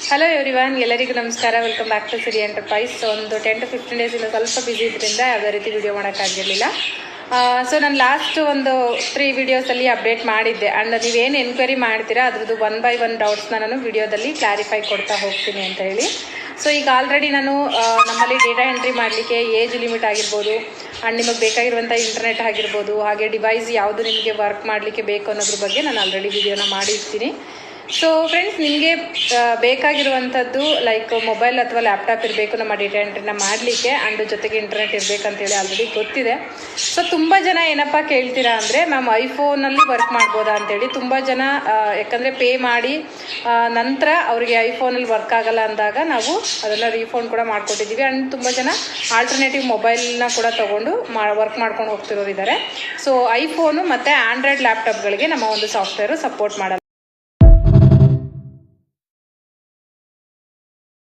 Hello everyone, ಎಲ್ಲರಿಗೂ ನಮಸ್ಕಾರ. Welcome back to Siri enterprise. ಒಂದು 10 to 15 ಡೇಸಿಂದ ಸ್ವಲ್ಪ ಬಿಸಿ ಇದ್ರಿಂದ ಯಾವುದೇ ರೀತಿ ವಿಡಿಯೋ ಮಾಡೋಕ್ಕಾಗಿರಲಿಲ್ಲ. ಸೊ ನಾನು ಲಾಸ್ಟ್ ಒಂದು 3 ವಿಡಿಯೋಸಲ್ಲಿ ಅಪ್ಡೇಟ್ ಮಾಡಿದ್ದೆ. ಆ್ಯಂಡ್ ನೀವೇನು ಎನ್ಕ್ವೈರಿ ಮಾಡ್ತೀರಾ ಅದ್ರದ್ದು 1 by 1 ಡೌಟ್ಸ್ನ ನಾನು ವಿಡಿಯೋದಲ್ಲಿ ಕ್ಲಾರಿಫೈ ಕೊಡ್ತಾ ಹೋಗ್ತೀನಿ ಅಂತ ಹೇಳಿ. ಸೊ ಈಗ ಆಲ್ರೆಡಿ ನಾನು ನಮ್ಮಲ್ಲಿ ಡೇಟಾ ಎಂಟ್ರಿ ಮಾಡಲಿಕ್ಕೆ ಏಜ್ ಲಿಮಿಟ್ ಆಗಿರ್ಬೋದು, ಆ್ಯಂಡ್ ನಿಮಗೆ ಬೇಕಾಗಿರುವಂಥ ಇಂಟರ್ನೆಟ್ ಆಗಿರ್ಬೋದು, ಹಾಗೆ ಡಿವೈಸ್ ಯಾವುದು ನಿಮಗೆ ವರ್ಕ್ ಮಾಡಲಿಕ್ಕೆ ಬೇಕು ಅನ್ನೋದ್ರ ಬಗ್ಗೆ ನಾನು ಆಲ್ರೆಡಿ ವಿಡಿಯೋನ ಮಾಡಿರ್ತೀನಿ. ಸೊ ಫ್ರೆಂಡ್ಸ್, ನಿಮಗೆ ಬೇಕಾಗಿರುವಂಥದ್ದು ಲೈಕ್ ಮೊಬೈಲ್ ಅಥವಾ ಲ್ಯಾಪ್ಟಾಪ್ ಇರಬೇಕು ನಮ್ಮ ಡೇಟಾ ಎಂಟ್ರಿನ ಮಾಡಲಿಕ್ಕೆ, ಆ್ಯಂಡ್ ಜೊತೆಗೆ ಇಂಟರ್ನೆಟ್ ಇರಬೇಕಂತೇಳಿ ಆಲ್ರೆಡಿ ಗೊತ್ತಿದೆ. ಸೊ ತುಂಬ ಜನ ಏನಪ್ಪ ಕೇಳ್ತೀರಾ ಅಂದರೆ, ಮ್ಯಾಮ್ ಐಫೋನಲ್ಲಿ ವರ್ಕ್ ಮಾಡ್ಬೋದಾ ಅಂತೇಳಿ. ತುಂಬ ಜನ ಯಾಕಂದರೆ ಪೇ ಮಾಡಿ ನಂತರ ಅವರಿಗೆ ಐಫೋನಲ್ಲಿ ವರ್ಕ್ ಆಗಲ್ಲ ಅಂದಾಗ ನಾವು ಅದನ್ನು ರೀಫಂಡ್ ಕೂಡ ಮಾಡಿಕೊಟ್ಟಿದ್ದೀವಿ. ಆ್ಯಂಡ್ ತುಂಬ ಜನ ಆಲ್ಟರ್ನೇಟಿವ್ ಮೊಬೈಲ್ನ ಕೂಡ ತೊಗೊಂಡು ವರ್ಕ್ ಮಾಡ್ಕೊಂಡು ಹೋಗ್ತಿರೋರು ಇದ್ದಾರೆ. ಸೊ ಐಫೋನು ಮತ್ತು ಆಂಡ್ರಾಯ್ಡ್ ಲ್ಯಾಪ್ಟಾಪ್ಗಳಿಗೆ ನಮ್ಮ ಒಂದು ಸಾಫ್ಟ್ವೇರು ಸಪೋರ್ಟ್ ಮಾಡಲ್ಲ.